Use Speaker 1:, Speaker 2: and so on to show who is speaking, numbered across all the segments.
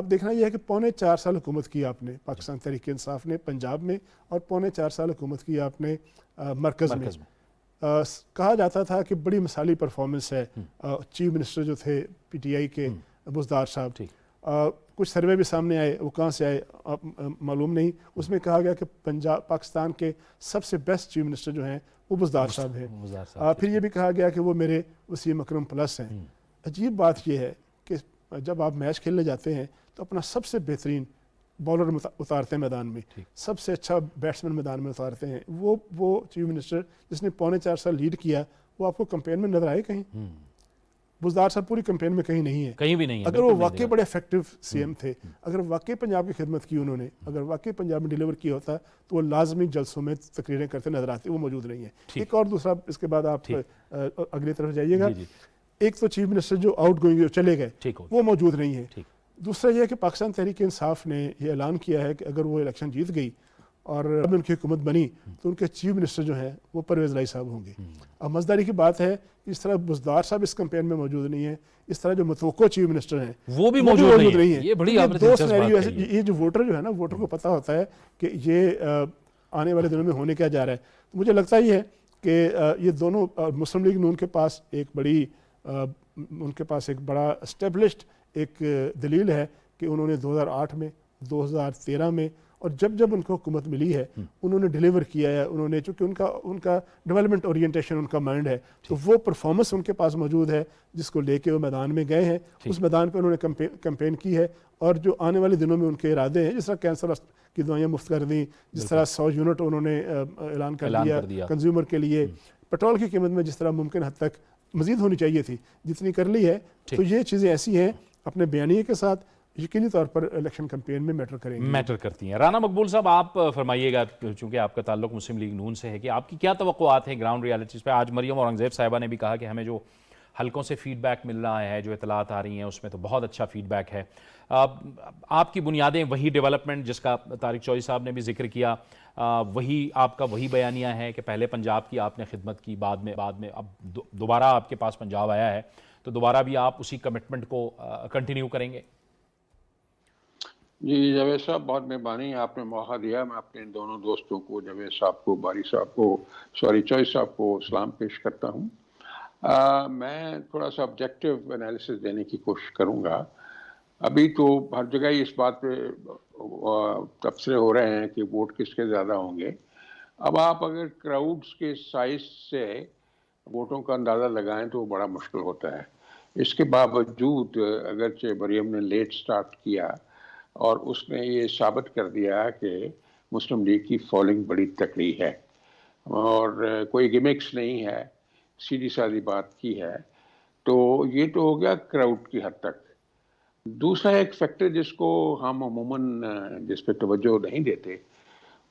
Speaker 1: اب دیکھنا یہ ہے کہ 4.25 سال حکومت کی آپ نے پاکستان تحریک انصاف نے پنجاب میں، اور 4.25 سال حکومت کی آپ نے مرکز میں. کہا جاتا تھا کہ بڑی مثالی پرفارمنس ہے. چیف منسٹر جو تھے پی ٹی آئی کے بزدار صاحب، کچھ سروے بھی سامنے آئے، وہ کہاں سے آئے معلوم نہیں، اس میں کہا گیا کہ پاکستان کے سب سے بیسٹ چیف منسٹر جو ہیں وہ بزدار صاحب ہیں. پھر یہ بھی کہا گیا کہ وہ میرے وسیم اکرم پلس ہیں. عجیب بات یہ ہے کہ جب آپ میچ کھیلنے جاتے ہیں تو اپنا سب سے بہترین بالر اتارتے ہیں میدان میں، سب سے اچھا بیٹسمین میدان میں اتارتے ہیں. وہ چیف منسٹر جس نے 4.25 سال لیڈ کیا، وہ آپ کو کمپین میں نظر آئے کہیں؟ بزدار صاحب پوری کمپین میں کہیں نہیں ہے،
Speaker 2: کہیں بھی نہیں ہے.
Speaker 1: اگر وہ واقعی بڑے افیکٹو سی ایم تھے، اگر واقعی پنجاب کی خدمت کی انہوں نے، اگر واقعی پنجاب میں ڈیلیور کیا ہوتا تو وہ لازمی جلسوں میں تقریریں کرتے نظر آتے. وہ موجود نہیں ہے. ایک اور دوسرا، اس کے بعد آپ اگلی طرف جائیے گا. ایک تو چیف منسٹر جو آؤٹ گوئنگ چلے گئے وہ موجود نہیں ہے. دوسرا یہ ہے کہ پاکستان تحریک انصاف نے یہ اعلان کیا ہے کہ اگر وہ الیکشن جیت گئی اور اب ان کی حکومت بنی تو ان کے چیف منسٹر جو ہیں وہ پرویز الہی صاحب ہوں گے. اب مزداری کی بات ہے کہ اس طرح بزدار صاحب اس کمپین میں موجود نہیں ہے، اس طرح جو متوقع چیف منسٹر ہیں
Speaker 2: وہ بھی موجود نہیں ہے.
Speaker 1: یہ بڑی دو سینیریو ایسے، یہ جو ووٹر جو ہے نا، ووٹر کو پتہ ہوتا ہے کہ یہ آنے والے دنوں میں ہونے کیا جا رہا ہے. تو مجھے لگتا ہی ہے کہ یہ دونوں، مسلم لیگ نون کے پاس ان کے پاس ایک بڑا اسٹیبلشڈ ایک دلیل ہے کہ انہوں نے 2008 میں، 2013 میں، اور جب ان کو حکومت ملی ہے انہوں نے ڈیلیور کیا ہے. انہوں نے، چونکہ ان کا ڈیولپمنٹ اورینٹیشن ان کا مائنڈ ہے، تو وہ پرفارمنس ان کے پاس موجود ہے جس کو لے کے وہ میدان میں گئے ہیں. اس میدان پہ انہوں نے کمپین کی ہے، اور جو آنے والے دنوں میں ان کے ارادے ہیں، جس طرح کینسر کی دوائیاں مفت کر دیں، جس طرح 100 یونٹ انہوں نے اعلان کر دیا کنزیومر کے لیے، پیٹرول کی قیمت میں جس طرح ممکن حد تک مزید ہونی چاہیے تھی جتنی کر لی ہے. تو یہ چیزیں ایسی ہیں اپنے بیانیے کے ساتھ یقینی طور پر الیکشن کمپین میں میٹر
Speaker 2: کرتی ہیں. رانا مقبول صاحب، آپ فرمائیے گا، چونکہ آپ کا تعلق مسلم لیگ نون سے ہے، کہ آپ کی کیا توقعات ہیں گراؤنڈ ریالٹیز پہ؟ آج مریم اورنگزیب صاحبہ نے بھی کہا کہ ہمیں جو حلقوں سے فیڈ بیک مل رہا ہے، جو اطلاعات آ رہی ہیں، اس میں تو بہت اچھا فیڈ بیک ہے. آپ کی بنیادیں وہی ڈیولپمنٹ جس کا طارق چوہدری صاحب نے بھی ذکر کیا، وہی آپ کا وہی بیانیہ ہے کہ پہلے پنجاب کی آپ نے خدمت کی، بعد میں اب دوبارہ آپ کے پاس پنجاب آیا ہے تو دوبارہ بھی آپ اسی کمٹمنٹ کو کنٹینیو کریں گے؟
Speaker 3: جی جاوید صاحب، بہت مہربانی، آپ نے موقع دیا. میں اپنے دونوں دوستوں کو، جاوید صاحب کو، باری صاحب کو، چوہدری صاحب کو سلام پیش کرتا ہوں. میں تھوڑا سا آبجیکٹیو انالیسس دینے کی کوشش کروں گا. ابھی تو ہر جگہ اس بات پہ تبصرے ہو رہے ہیں کہ ووٹ کس کے زیادہ ہوں گے. اب آپ اگر کراؤڈز کے سائز سے ووٹوں کا اندازہ لگائیں تو وہ بڑا مشکل ہوتا ہے. اس کے باوجود اگرچہ مریم نے لیٹ سٹارٹ کیا اور اس نے یہ ثابت کر دیا کہ مسلم لیگ کی فالنگ بڑی تکڑی ہے اور کوئی گیمکس نہیں ہے، سیدھی سادھی بات کی ہے. تو یہ تو ہو گیا کراؤڈ کی حد تک. دوسرا ایک فیکٹر جس کو ہم عموماً جس پہ توجہ نہیں دیتے،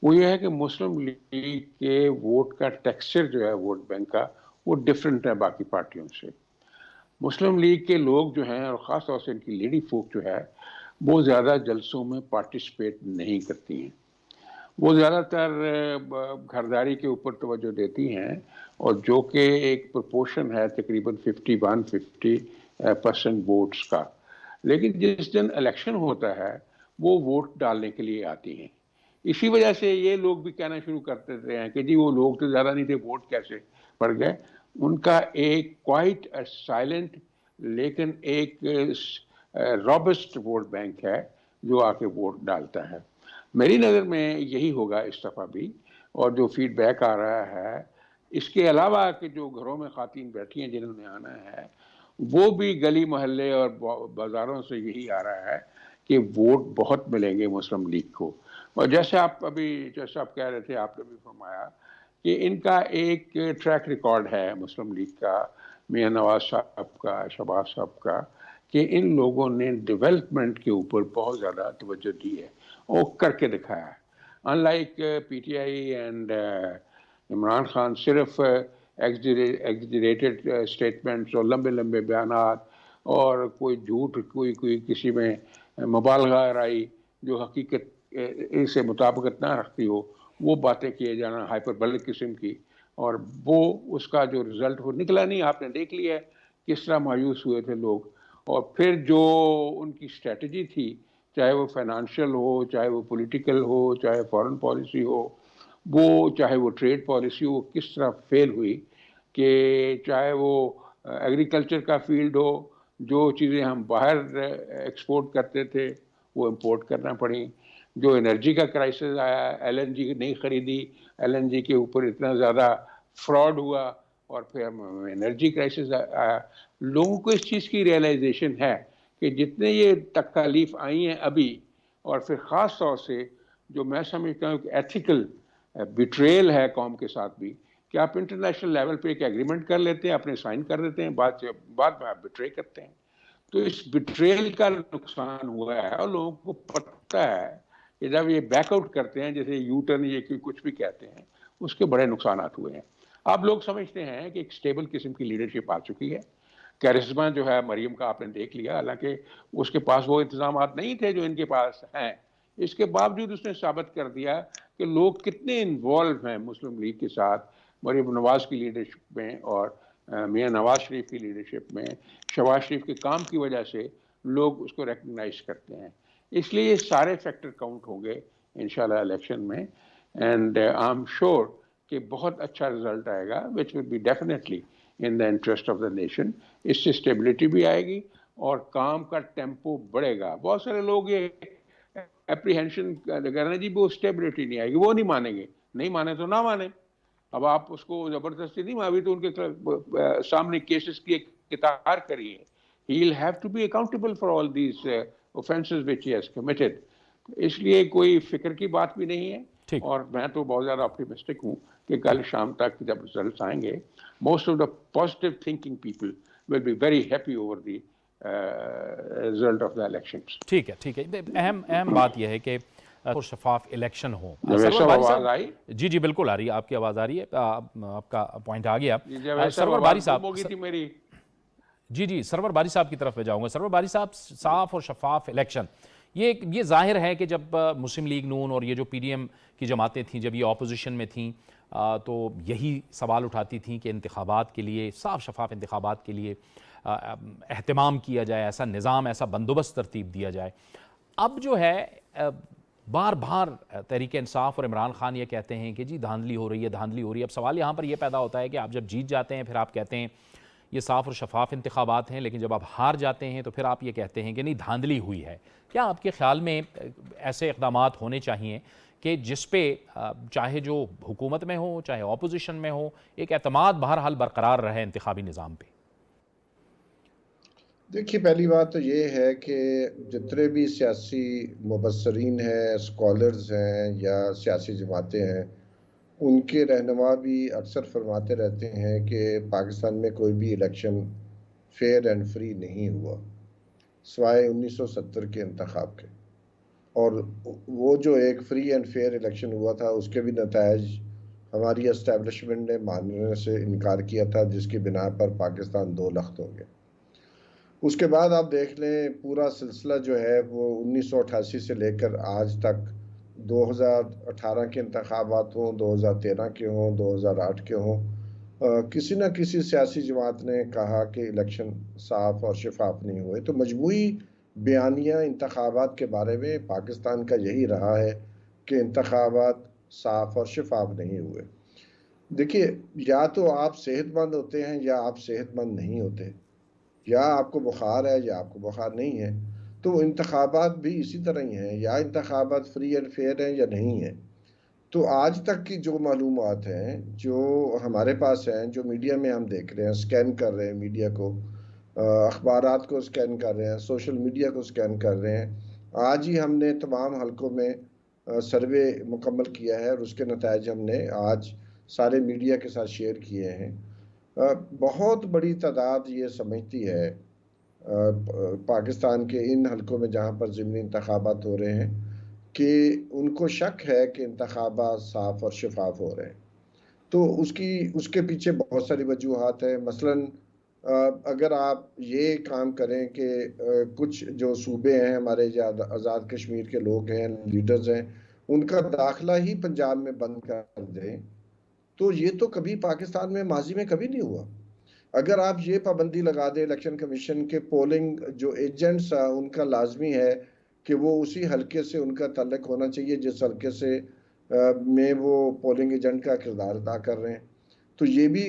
Speaker 3: وہ یہ ہے کہ مسلم لیگ کے ووٹ کا ٹیکسچر جو ہے ووٹ بینک کا، وہ ڈیفرنٹ ہے باقی پارٹیوں سے. مسلم لیگ کے لوگ جو ہیں، اور خاص طور سے ان کی لیڈی فوک جو ہے، وہ زیادہ جلسوں میں پارٹیسپیٹ نہیں کرتی ہیں. وہ زیادہ تر گھرداری کے اوپر توجہ دیتی ہیں، اور جو کہ ایک پرپورشن ہے تقریباً 51-50% ووٹس کا. لیکن جس دن الیکشن ہوتا ہے وہ ووٹ ڈالنے کے لیے آتی ہیں. اسی وجہ سے یہ لوگ بھی کہنا شروع کر دیتے ہیں کہ جی وہ لوگ تو زیادہ نہیں تھے، ووٹ کیسے پڑ گئے. ان کا ایک کوائٹ سائلنٹ لیکن ایک رابسٹ ووٹ بینک ہے جو آ کے ووٹ ڈالتا ہے. میری نظر میں یہی ہوگا اس دفعہ بھی. اور جو فیڈ بیک آ رہا ہے، اس کے علاوہ کہ جو گھروں میں خواتین بیٹھی ہیں جنہوں نے آنا ہے، وہ بھی گلی محلے اور بازاروں سے یہی آ رہا ہے کہ ووٹ بہت ملیں گے مسلم لیگ کو. اور جیسے آپ کہہ رہے تھے، آپ نے بھی فرمایا کہ ان کا ایک ٹریک ریکارڈ ہے مسلم لیگ کا، میاں نواز صاحب کا، شہباز صاحب کا، کہ ان لوگوں نے ڈیولپمنٹ کے اوپر بہت زیادہ توجہ دی ہے اور کر کے دکھایا ہے. In like P T I and Imran Khan صرف ایگزیجریٹڈ اسٹیٹمنٹس اور لمبے لمبے بیانات اور کوئی جھوٹ، کوئی کسی میں مبالغہ رائی جو حقیقت سے مطابقت نہ رکھتی ہو، وہ باتیں کیے جانا ہائپربولک قسم کی، اور وہ اس کا جو رزلٹ وہ نکلا نہیں. آپ نے دیکھ لیا کس طرح مایوس ہوئے تھے لوگ. اور پھر جو ان کی اسٹریٹجی تھی چاہے وہ فائنانشیل ہو, چاہے وہ پولیٹیکل ہو, چاہے فارن پالیسی ہو, وہ چاہے وہ ٹریڈ پالیسی ہو, کس طرح فیل ہوئی, کہ چاہے وہ ایگریکلچر کا فیلڈ ہو, جو چیزیں ہم باہر ایکسپورٹ کرتے تھے وہ امپورٹ کرنا پڑیں, جو انرجی کا کرائسس آیا, ایل این جی نہیں خریدی, ایل این جی کے اوپر اتنا زیادہ فراڈ ہوا, اور پھر انرجی کرائسس آیا. لوگوں کو اس چیز کی ریئلائزیشن ہے کہ جتنے یہ تکالیف آئی ہیں ابھی, اور پھر خاص طور سے جو میں سمجھتا ہوں کہ ایتھیکل بیٹریل ہے قوم کے ساتھ بھی, کہ آپ انٹرنیشنل لیول پہ ایک ایگریمنٹ کر لیتے ہیں, اپنے سائن کر دیتے ہیں, بعد میں آپ بیٹرے کرتے ہیں. تو اس بیٹریل کا نقصان ہوا ہے, اور لوگوں کو پتہ ہے کہ جب یہ بیک آؤٹ کرتے ہیں, جیسے یو ٹرن یہ کچھ بھی کہتے ہیں, اس کے بڑے نقصانات ہوئے ہیں. آپ لوگ سمجھتے ہیں کہ ایک سٹیبل قسم کی لیڈرشپ آ چکی ہے. کیرسما جو ہے مریم کا آپ نے دیکھ لیا, حالانکہ اس کے پاس وہ انتظامات نہیں تھے جو ان کے پاس ہیں, اس کے باوجود اس نے ثابت کر دیا کہ لوگ کتنے انوالو ہیں مسلم لیگ کے ساتھ, مریم نواز کی لیڈرشپ میں, اور میاں نواز شریف کی لیڈرشپ میں. شہباز شریف کے کام کی وجہ سے لوگ اس کو ریکگنائز کرتے ہیں. اس لیے یہ سارے فیکٹر کاؤنٹ ہوں گے انشاءاللہ الیکشن میں, اینڈ آئی ایم شیور کہ بہت اچھا رزلٹ آئے گا, which will be definitely in the interest of the nation. اس سے اسٹیبلٹی بھی آئے گی اور کام کا ٹیمپو بڑھے گا. بہت سارے لوگ یہ اپریہینشن کر رہے ہیں جی وہ اسٹیبلٹی نہیں آئے گی, وہ نہیں مانیں گے, نہیں مانے تو نہ مانے. اب آپ اس کو زبردستی نہیں, ابھی تو ان کے سامنے کیسز کی ایک کتار کری ہے. He will have to be accountable for all these offenses which he has committed. اس لیے کوئی فکر کی بات بھی نہیں ہے,
Speaker 2: ٹھیک.
Speaker 3: اور میں تو بہت زیادہ آپٹیمسٹک ہوں کہ کل شام تک جب رزلٹس آئیں گے, most of the positive thinking people will be very happy over the result of the elections.
Speaker 2: ٹھیک ہے, ٹھیک ہے. اہم بات یہ ہے کہ شفاف الیکشن ہو.
Speaker 3: جب
Speaker 2: سرور
Speaker 3: ایسا
Speaker 2: باری
Speaker 3: آواز
Speaker 2: صاحب,
Speaker 3: آئی,
Speaker 2: جی بالکل آ رہی ہے, آپ کی آواز آ رہی ہے, آپ کا پوائنٹ آ گیا.
Speaker 3: جب ایسا
Speaker 2: سرور
Speaker 3: آواز
Speaker 2: باری
Speaker 3: گم
Speaker 2: صاحب,
Speaker 3: ہو گئی تھی میری.
Speaker 2: جی سرور باری صاحب کی طرف میں جاؤں گا. سرور باری صاحب, صاف اور شفاف الیکشن, یہ ظاہر ہے کہ جب مسلم لیگ نون اور یہ جو پی ڈی ایم کی جماعتیں تھیں, جب یہ اپوزیشن میں تھیں, تو یہی سوال اٹھاتی تھیں کہ انتخابات کے لیے, صاف شفاف انتخابات کے لیے اہتمام کیا جائے, ایسا نظام, ایسا بندوبست ترتیب دیا جائے. اب جو ہے بار بار تحریک انصاف اور عمران خان یہ کہتے ہیں کہ جی دھاندلی ہو رہی ہے, دھاندلی ہو رہی ہے. اب سوال یہاں پر یہ پیدا ہوتا ہے کہ آپ جب جیت جاتے ہیں پھر آپ کہتے ہیں یہ صاف اور شفاف انتخابات ہیں, لیکن جب آپ ہار جاتے ہیں تو پھر آپ یہ کہتے ہیں کہ نہیں دھاندلی ہوئی ہے. کیا آپ کے خیال میں ایسے اقدامات ہونے چاہیے کہ جس پہ چاہے جو حکومت میں ہو چاہے اپوزیشن میں ہو, ایک اعتماد بہرحال برقرار رہے انتخابی نظام پہ؟
Speaker 4: دیکھیے, پہلی بات تو یہ ہے کہ جتنے بھی سیاسی مبصرین ہیں, اسکالرز ہیں یا سیاسی جماعتیں ہیں, ان کے رہنما بھی اکثر فرماتے رہتے ہیں کہ پاکستان میں کوئی بھی الیکشن فیئر اینڈ فری نہیں ہوا سوائے 1970 کے انتخاب کے. اور وہ جو ایک فری اینڈ فیئر الیکشن ہوا تھا, اس کے بھی نتائج ہماری اسٹیبلشمنٹ نے ماننے سے انکار کیا تھا, جس کی بنا پر پاکستان 2 لخت ہو گیا. اس کے بعد آپ دیکھ لیں پورا سلسلہ جو ہے وہ 1988 سے لے کر آج تک, 2018 کے انتخابات ہوں, 2013 کے ہوں, 2008 کے ہوں, کسی نہ کسی سیاسی جماعت نے کہا کہ الیکشن صاف اور شفاف نہیں ہوئے. تو مجموعی بیانیہ انتخابات کے بارے میں پاکستان کا یہی رہا ہے کہ انتخابات صاف اور شفاف نہیں ہوئے. دیکھیے, یا تو آپ صحت مند ہوتے ہیں یا آپ صحت مند نہیں ہوتے, یا آپ کو بخار ہے یا آپ کو بخار نہیں ہے. تو انتخابات بھی اسی طرح ہی ہیں, یا انتخابات فری اینڈ فیئر ہیں یا نہیں ہیں. تو آج تک کی جو معلومات ہیں جو ہمارے پاس ہیں, جو میڈیا میں ہم دیکھ رہے ہیں, سکین کر رہے ہیں میڈیا کو, اخبارات کو سکین کر رہے ہیں, سوشل میڈیا کو سکین کر رہے ہیں. آج ہی ہم نے تمام حلقوں میں سروے مکمل کیا ہے, اور اس کے نتائج ہم نے آج سارے میڈیا کے ساتھ شیئر کیے ہیں. بہت بڑی تعداد یہ سمجھتی ہے پاکستان کے ان حلقوں میں جہاں پر ضمنی انتخابات ہو رہے ہیں کہ ان کو شک ہے کہ انتخابات صاف اور شفاف ہو رہے ہیں. تو اس کے پیچھے بہت ساری وجوہات ہیں. مثلاً اگر آپ یہ کام کریں کہ کچھ جو صوبے ہیں ہمارے, آزاد کشمیر کے لوگ ہیں, لیڈرز ہیں, ان کا داخلہ ہی پنجاب میں بند کر دیں, تو یہ تو کبھی پاکستان میں ماضی میں کبھی نہیں ہوا. اگر آپ یہ پابندی لگا دیں الیکشن کمیشن کے, پولنگ جو ایجنٹس ہیں ان کا لازمی ہے کہ وہ اسی حلقے سے ان کا تعلق ہونا چاہیے جس حلقے سے میں وہ پولنگ ایجنٹ کا کردار ادا کر رہے ہیں. تو یہ بھی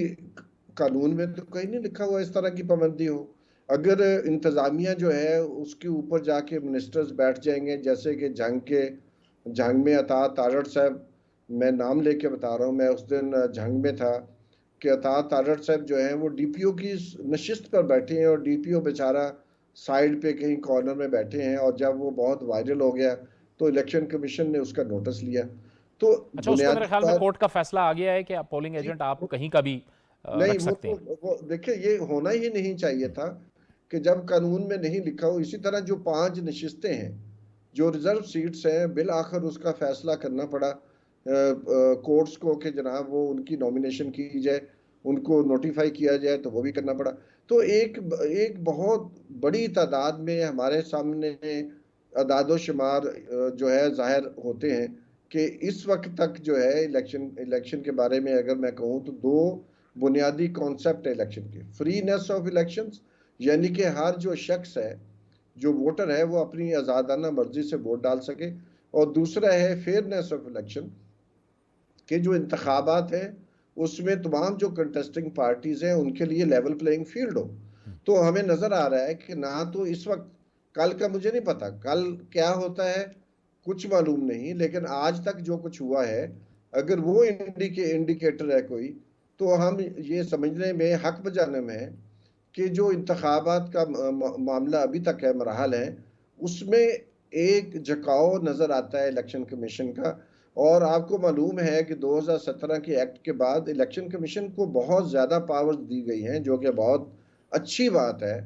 Speaker 4: قانون میں تو کہیں نہیں لکھا ہوا اس طرح کی پابندی ہو. اگر انتظامیہ جو ہے اس کے اوپر جا کے منسٹرز بیٹھ جائیں گے، جیسے کہ جنگ میں اطاعت تارڑ صاحب، میں نام لے کے بتا رہا ہوں، میں اس دن جنگ میں تھا کہ اطاعت تارڑ صاحب جو ہیں وہ ڈی پی او کی نشست پر بیٹھے ہیں، اور ڈی پی او بیچارہ سائیڈ پہ کہیں کارنر میں بیٹھے ہیں، اور جب وہ بہت وائرل ہو گیا تو الیکشن کمیشن نے اس کا نوٹس لیا. تو
Speaker 2: اچھا، اس پہ میرے
Speaker 4: بنیادی
Speaker 2: خیال میں
Speaker 4: بات
Speaker 2: کورٹ کا فیصلہ آ گیا ہے کہ پولنگ ایجنٹ آپ کہیں کا بھی
Speaker 4: نہیں،
Speaker 2: رکھ سکتے ہیں.
Speaker 4: وہ دیکھیں یہ ہونا ہی نہیں چاہیے تھا کہ جب قانون میں نہیں لکھا ہو. اسی طرح جو 5 نشستیں ہیں جو ریزرو سیٹس ہیں، بالآخر اس کا فیصلہ کرنا پڑا کورٹس کو کہ جناب وہ ان کی نومینیشن کی جائے، ان کو نوٹیفائی کیا جائے، تو وہ بھی کرنا پڑا. تو ایک بہت بڑی تعداد میں ہمارے سامنے اعداد و شمار جو ہے ظاہر ہوتے ہیں کہ اس وقت تک جو ہے الیکشن کے بارے میں اگر میں کہوں تو 2 بنیادی کانسیپٹ ہے الیکشن کے: فری نیس آف الیکشنز، یعنی کہ ہر جو شخص ہے، جو ووٹر ہے، وہ اپنی آزادانہ مرضی سے ووٹ ڈال سکے، اور دوسرا ہے فیئرنیس آف الیکشن، کہ جو انتخابات ہیں اس میں تمام جو کنٹیسٹنگ پارٹیز ہیں ان کے لیے لیول پلینگ فیلڈ ہو. تو ہمیں نظر آ رہا ہے کہ نہ تو اس وقت، کل کا مجھے نہیں پتا کل کیا ہوتا ہے، کچھ معلوم نہیں، لیکن آج تک جو کچھ ہوا ہے اگر وہ انڈیکیٹر ہے کوئی، تو ہم یہ سمجھنے میں حق بجانب ہے کہ جو انتخابات کا معاملہ ابھی تک ہے، مراحل ہیں، اس میں ایک جھکاؤ نظر آتا ہے الیکشن کمیشن کا. اور آپ کو معلوم ہے کہ 2017 کے ایکٹ کے بعد الیکشن کمیشن کو بہت زیادہ پاورز دی گئی ہیں، جو کہ بہت اچھی بات ہے.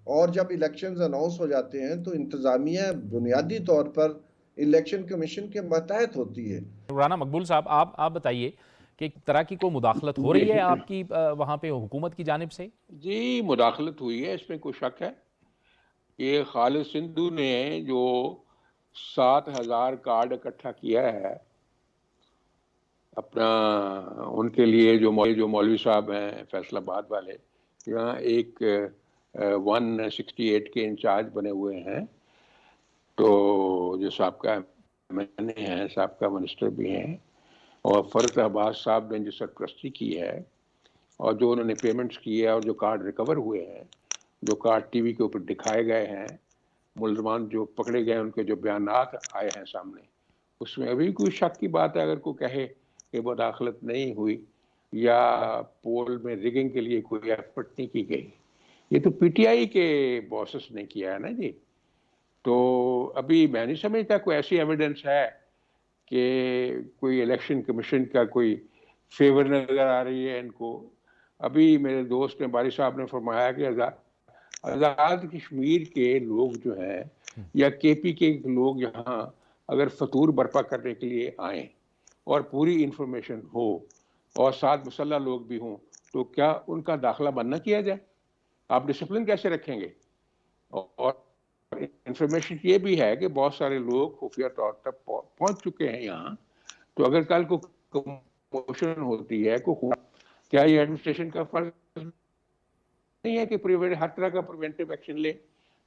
Speaker 4: اور جب الیکشنز اناؤنس ہو جاتے ہیں تو انتظامیہ بنیادی طور پر الیکشن کمیشن کے ماتحت ہوتی ہے.
Speaker 2: رانا مقبول صاحب، آپ بتائیے کہ ایک طرح کی کوئی مداخلت ہو رہی ہے آپ کی وہاں پہ حکومت کی جانب سے؟
Speaker 3: جی، مداخلت ہوئی ہے، اس میں کوئی شک ہے. یہ خالد سندھو نے جو 7,000 کارڈ اکٹھا کیا ہے اپنا، ان کے لیے جو مولوی صاحب ہیں فیصل آباد والے، یہاں ایک 168 کے انچارج بنے ہوئے ہیں، تو جو سابقہ ایم این اے ہیں، سابقہ منسٹر بھی ہیں، اور فرد عباس صاحب نے جو سرپرستی کی ہے، اور جو انہوں نے پیمنٹس کی ہے، اور جو کارڈ ریکور ہوئے ہیں، جو کارڈ ٹی وی کے اوپر دکھائے گئے ہیں، ملزمان جو پکڑے گئے ان کے جو بیانات آئے ہیں سامنے، اس میں ابھی کوئی شک کی بات ہے اگر کوئی کہے کہ مداخلت نہیں ہوئی یا پول میں ریگنگ کے لیے کوئی ایفرٹ نہیں کی گئی. یہ تو پی ٹی آئی کے باسز نے کیا ہے نا جی. تو ابھی میں نہیں سمجھتا کوئی ایسی ایویڈنس ہے کہ کوئی الیکشن کمیشن کا کوئی فیور نظر آ رہی ہے ان کو. ابھی میرے دوست نے باری صاحب نے فرمایا کہ آزاد کشمیر کے لوگ جو ہیں یا کے پی کے لوگ یہاں اگر فطور برپا کرنے کے لیے آئیں اور پوری انفارمیشن ہو اور ساتھ مسلح لوگ بھی ہوں، تو کیا ان کا داخلہ بند نہ کیا جائے؟ آپ ڈسپلن کیسے رکھیں گے؟ اور انفارمیشن یہ بھی ہے کہ بہت سارے لوگ خفیہ طور پر پہنچ چکے ہیں یہاں، تو اگر کل کو کموشن ہوتی ہے کیا یہ ایڈمنسٹریشن کا فرض نہیں ہے کہ ہر طرح کا پریونٹیو ایکشن لے؟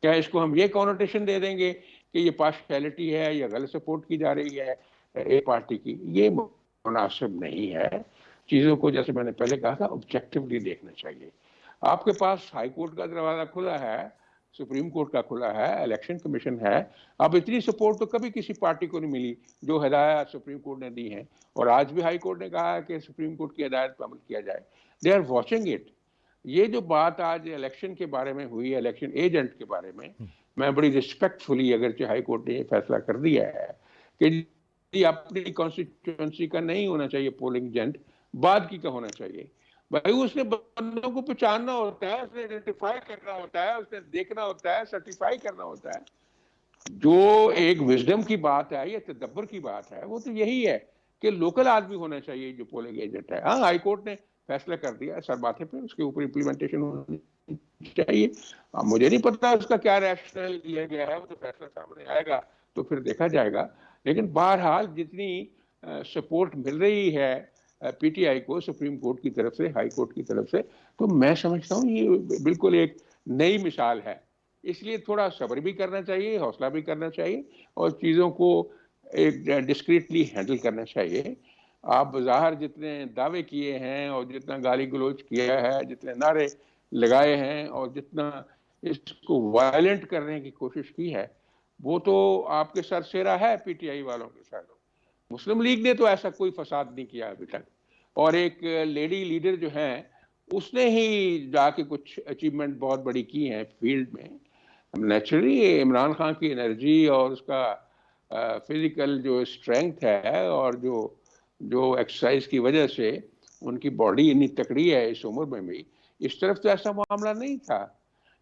Speaker 3: کیا اس کو ہم یہ کونوٹیشن دے دیں گے کہ یہ پارشیلٹی ہے یا غلط سپورٹ کی جا رہی ہے ایک پارٹی کی؟ یہ مناسب نہیں ہے. چیزوں کو جیسے میں نے پہلے کہا تھا آبجیکٹیولی دیکھنا چاہیے. آپ کے پاس ہائی کورٹ کا دروازہ کھلا ہے، سپریم کورٹ کا کھلا ہے، الیکشن کمیشن ہے. اب اتنی سپورٹ تو کبھی کسی پارٹی کو نہیں ملی جو ہدایات سپریم کورٹ نے دی ہیں، اور آج بھی ہائی کورٹ نے کہا ہے کہ سپریم کورٹ کی ہدایت پر عمل کیا جائے. They are watching it. یہ جو بات آج الیکشن کے بارے میں ہوئی ہے، الیکشن ایجنٹ کے بارے میں بڑی ریسپیکٹ فلی اگرچہ ہائی کورٹ نے یہ فیصلہ کر دیا ہے کہ اپنی کانسٹیٹوئنسی کا نہیں ہونا چاہیے پولنگ ایجنٹ، بعد کی کا ہونا چاہیے. بھائی اس نے بندوں کو پہچاننا ہوتا ہے، اس نے آئیڈینٹیفائی کرنا ہوتا ہے، اس نے دیکھنا ہوتا ہے، سرٹیفائی کرنا ہوتا ہے. جو ایک وزڈم کی بات ہے یا تدبر کی بات ہے وہ تو یہی ہے کہ لوکل آدمی ہونا چاہیے جو پولنگ ایجنٹ ہے. ہاں ہائی کورٹ نے فیصلہ کر دیا سر باتیں پہ، اس کے اوپر امپلیمنٹیشن ہونی چاہیے. مجھے نہیں پتا اس کا کیا ریشنل لیا گیا ہے، وہ تو فیصلہ سامنے آئے گا تو پھر دیکھا جائے گا. لیکن بہرحال جتنی سپورٹ مل رہی ہے پی ٹی آئی کو سپریم کورٹ کی طرف سے، ہائی کورٹ کی طرف سے، تو میں سمجھتا ہوں یہ بالکل ایک نئی مثال ہے اس لیے تھوڑا صبر بھی کرنا چاہیے، حوصلہ بھی کرنا چاہیے، اور چیزوں کو ایک ڈسکریٹلی ہینڈل کرنا چاہیے۔ آپ بظاہر جتنے دعوے کیے ہیں اور جتنا گالی گلوچ کیا ہے، جتنے نعرے لگائے ہیں اور جتنا اس کو وائلنٹ کرنے کی کوشش کی ہے، وہ تو آپ کے سر سیرا ہے پی ٹی آئی والوں کے ساتھ۔ مسلم لیگ نے تو ایسا کوئی فساد نہیں کیا ابھی تک، اور ایک لیڈی لیڈر جو ہیں اس نے ہی جا کے کچھ اچیومنٹ بہت بڑی کی ہیں فیلڈ میں۔ نیچرلی عمران خان کی انرجی اور اس کا فزیکل جو اسٹرینگتھ ہے اور جو ایکسرسائز کی وجہ سے ان کی باڈی اتنی تکڑی ہے اس عمر میں بھی، اس طرف تو ایسا معاملہ نہیں تھا،